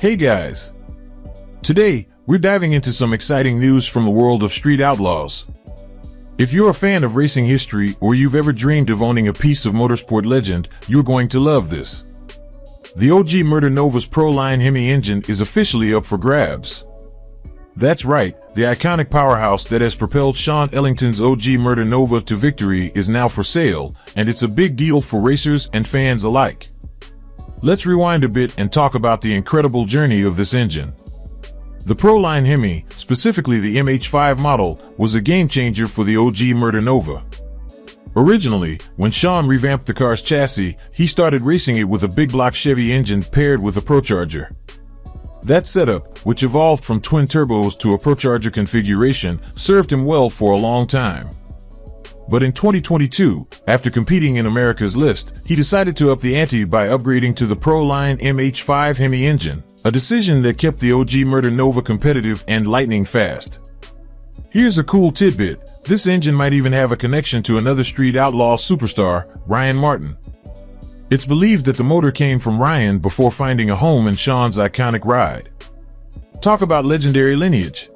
Hey guys! Today, we're diving into some exciting news from the world of Street Outlaws. If you're a fan of racing history or you've ever dreamed of owning a piece of motorsport legend, you're going to love this. The OG Murder Nova's Pro-Line Hemi engine is officially up for grabs. That's right, the iconic powerhouse that has propelled Shawn Ellington's OG Murder Nova to victory is now for sale, and it's a big deal for racers and fans alike. Let's rewind a bit and talk about the incredible journey of this engine. The Pro-Line Hemi, specifically the MH5 model, was a game-changer for the OG Murder Nova. Originally, when Shawn revamped the car's chassis, he started racing it with a big-block Chevy engine paired with a Procharger. That setup, which evolved from twin turbos to a Procharger configuration, served him well for a long time. But in 2022, after competing in America's List, he decided to up the ante by upgrading to the Pro-Line MH5 Hemi engine, a decision that kept the OG Murder Nova competitive and lightning fast. Here's a cool tidbit: this engine might even have a connection to another Street Outlaw superstar, Ryan Martin. It's believed that the motor came from Ryan before finding a home in Shawn's iconic ride. Talk about legendary lineage.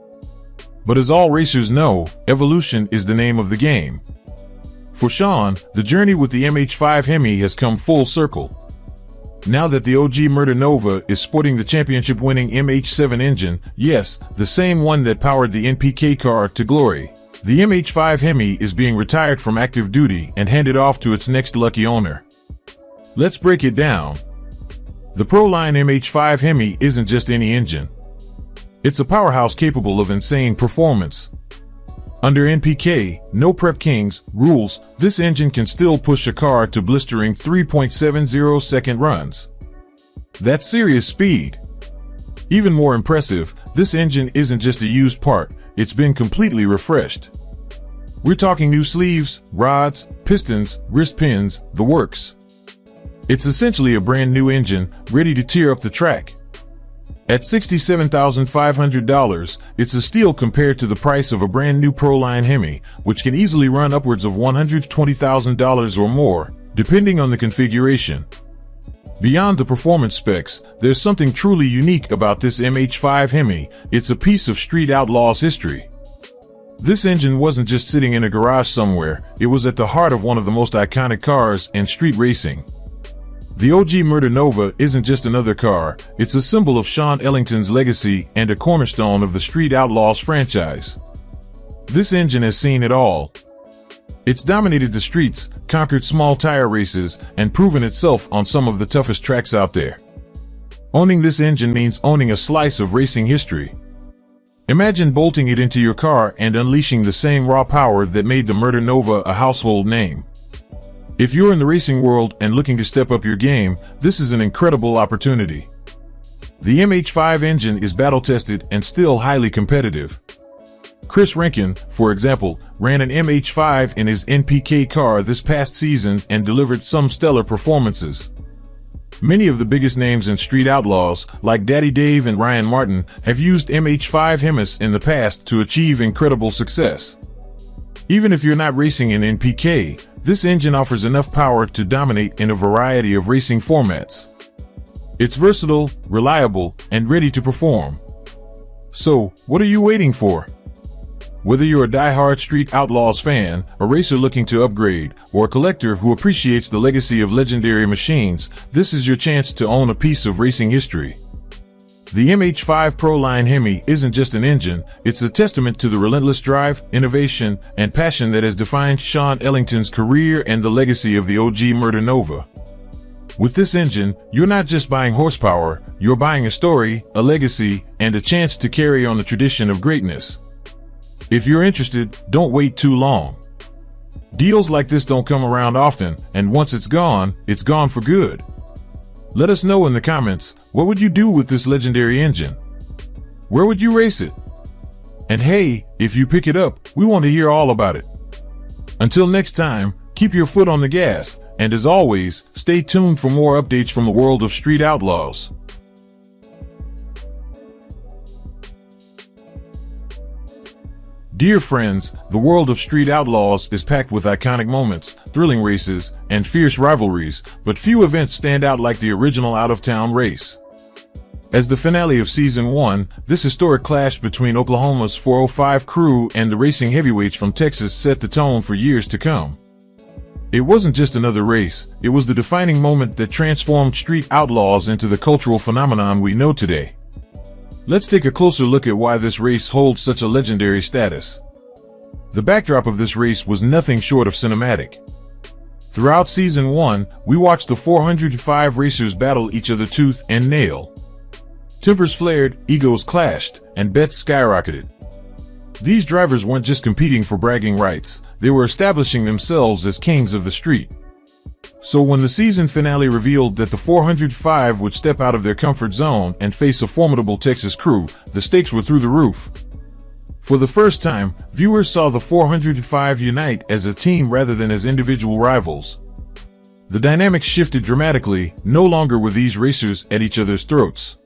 But as all racers know, evolution is the name of the game. For Shawn, the journey with the MH5 Hemi has come full circle. Now that the OG Murder Nova is sporting the championship-winning MH7 engine, yes, the same one that powered the NPK car to glory, the MH5 Hemi is being retired from active duty and handed off to its next lucky owner. Let's break it down. The Pro-Line MH5 Hemi isn't just any engine. It's a powerhouse capable of insane performance. Under NPK, no prep kings, rules, this engine can still push a car to blistering 3.70-second runs. That's serious speed. Even more impressive, this engine isn't just a used part, it's been completely refreshed. We're talking new sleeves, rods, pistons, wrist pins, the works. It's essentially a brand new engine, ready to tear up the track. At $67,500, it's a steal compared to the price of a brand new Pro-Line Hemi, which can easily run upwards of $120,000 or more, depending on the configuration. Beyond the performance specs, there's something truly unique about this MH5 Hemi. It's a piece of Street Outlaws history. This engine wasn't just sitting in a garage somewhere, it was at the heart of one of the most iconic cars in street racing. The OG Murder Nova isn't just another car, it's a symbol of Shawn Ellington's legacy and a cornerstone of the Street Outlaws franchise. This engine has seen it all. It's dominated the streets, conquered small tire races, and proven itself on some of the toughest tracks out there. Owning this engine means owning a slice of racing history. Imagine bolting it into your car and unleashing the same raw power that made the Murder Nova a household name. If you're in the racing world and looking to step up your game, this is an incredible opportunity. The MH5 engine is battle-tested and still highly competitive. Chris Rankin, for example, ran an MH5 in his NPK car this past season and delivered some stellar performances. Many of the biggest names in Street Outlaws, like Daddy Dave and Ryan Martin, have used MH5 Hemis in the past to achieve incredible success. Even if you're not racing in NPK, this engine offers enough power to dominate in a variety of racing formats. It's versatile, reliable, and ready to perform. So, what are you waiting for? Whether you're a die-hard Street Outlaws fan, a racer looking to upgrade, or a collector who appreciates the legacy of legendary machines, this is your chance to own a piece of racing history. The MH5 Pro-Line Hemi isn't just an engine, it's a testament to the relentless drive, innovation, and passion that has defined Shawn Ellington's career and the legacy of the OG Murder Nova. With this engine, you're not just buying horsepower, you're buying a story, a legacy, and a chance to carry on the tradition of greatness. If you're interested, don't wait too long. Deals like this don't come around often, and once it's gone for good. Let us know in the comments, what would you do with this legendary engine? Where would you race it? And hey, if you pick it up, we want to hear all about it. Until next time, keep your foot on the gas, and as always, stay tuned for more updates from the world of Street Outlaws. Dear friends, the world of Street Outlaws is packed with iconic moments, thrilling races, and fierce rivalries, but few events stand out like the original out-of-town race. As the finale of Season 1, this historic clash between Oklahoma's 405 crew and the racing heavyweights from Texas set the tone for years to come. It wasn't just another race, it was the defining moment that transformed Street Outlaws into the cultural phenomenon we know today. Let's take a closer look at why this race holds such a legendary status. The backdrop of this race was nothing short of cinematic. Throughout Season 1, we watched the 405 racers battle each other tooth and nail. Tempers flared, egos clashed, and bets skyrocketed. These drivers weren't just competing for bragging rights, they were establishing themselves as kings of the street. So when the season finale revealed that the 405 would step out of their comfort zone and face a formidable Texas crew, the stakes were through the roof. For the first time, viewers saw the 405 unite as a team rather than as individual rivals. The dynamics shifted dramatically, no longer were these racers at each other's throats.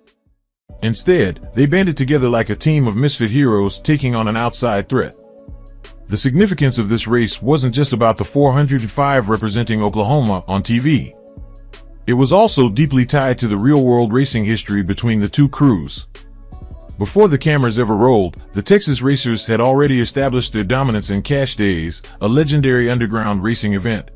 Instead, they banded together like a team of misfit heroes taking on an outside threat. The significance of this race wasn't just about the 405 representing Oklahoma on TV. It was also deeply tied to the real-world racing history between the two crews. Before the cameras ever rolled, the Texas racers had already established their dominance in Cash Days, a legendary underground racing event.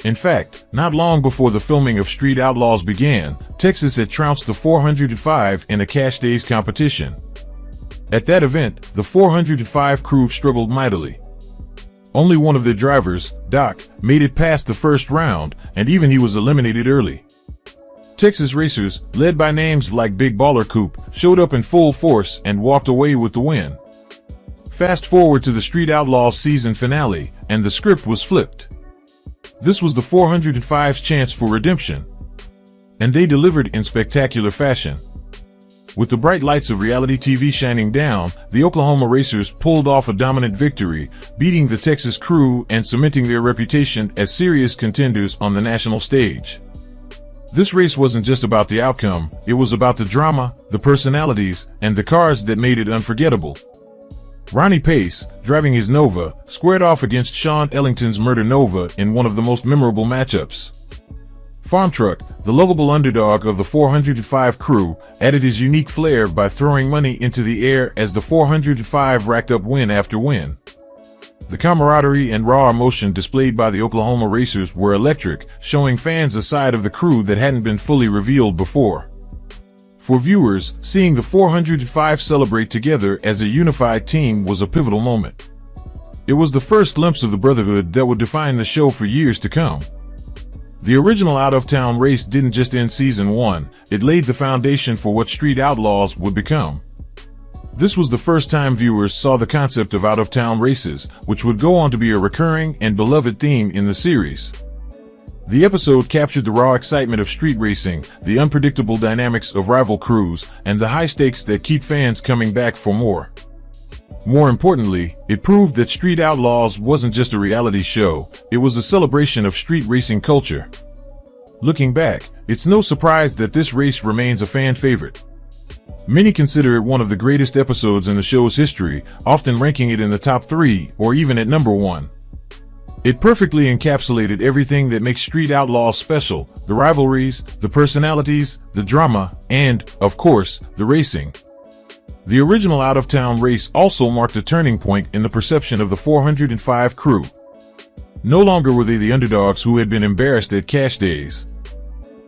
In fact, not long before the filming of Street Outlaws began, Texas had trounced the 405 in a Cash Days competition. At that event, the 405 crew struggled mightily. Only one of their drivers, Doc, made it past the first round, and even he was eliminated early. Texas racers, led by names like Big Baller Coop, showed up in full force and walked away with the win. Fast forward to the Street Outlaws season finale, and the script was flipped. This was the 405's chance for redemption. And they delivered in spectacular fashion. With the bright lights of reality TV shining down, the Oklahoma racers pulled off a dominant victory, beating the Texas crew and cementing their reputation as serious contenders on the national stage. This race wasn't just about the outcome, it was about the drama, the personalities, and the cars that made it unforgettable. Ronnie Pace, driving his Nova, squared off against Shawn Ellington's Murder Nova in one of the most memorable matchups. Farm Truck, the lovable underdog of the 405 crew, added his unique flair by throwing money into the air as the 405 racked up win after win. The camaraderie and raw emotion displayed by the Oklahoma racers were electric, showing fans a side of the crew that hadn't been fully revealed before. For viewers, seeing the 405 celebrate together as a unified team was a pivotal moment. It was the first glimpse of the brotherhood that would define the show for years to come. The original out-of-town race didn't just end Season 1, it laid the foundation for what Street Outlaws would become. This was the first time viewers saw the concept of out-of-town races, which would go on to be a recurring and beloved theme in the series. The episode captured the raw excitement of street racing, the unpredictable dynamics of rival crews, and the high stakes that keep fans coming back for more. More importantly, it proved that Street Outlaws wasn't just a reality show, it was a celebration of street racing culture. Looking back, it's no surprise that this race remains a fan favorite. Many consider it one of the greatest episodes in the show's history, often ranking it in the top 3 or even at number 1. It perfectly encapsulated everything that makes Street Outlaws special: the rivalries, the personalities, the drama, and, of course, the racing. The original out-of-town race also marked a turning point in the perception of the 405 crew. No longer were they the underdogs who had been embarrassed at Cash Days.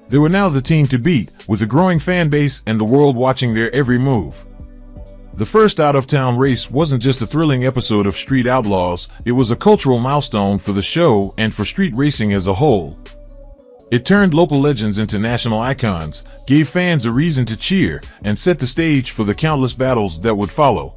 They were now the team to beat, with a growing fan base and the world watching their every move. The first out-of-town race wasn't just a thrilling episode of Street Outlaws, it was a cultural milestone for the show and for street racing as a whole. It turned local legends into national icons, gave fans a reason to cheer, and set the stage for the countless battles that would follow.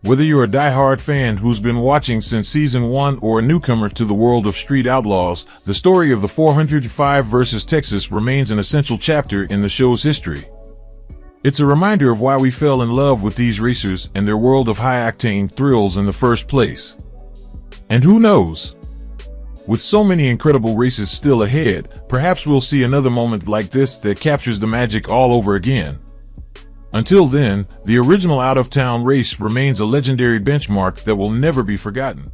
Whether you're a die-hard fan who's been watching since Season 1 or a newcomer to the world of Street Outlaws, the story of the 405 versus Texas remains an essential chapter in the show's history. It's a reminder of why we fell in love with these racers and their world of high-octane thrills in the first place. And who knows? With so many incredible races still ahead, perhaps we'll see another moment like this that captures the magic all over again. Until then, the original out-of-town race remains a legendary benchmark that will never be forgotten.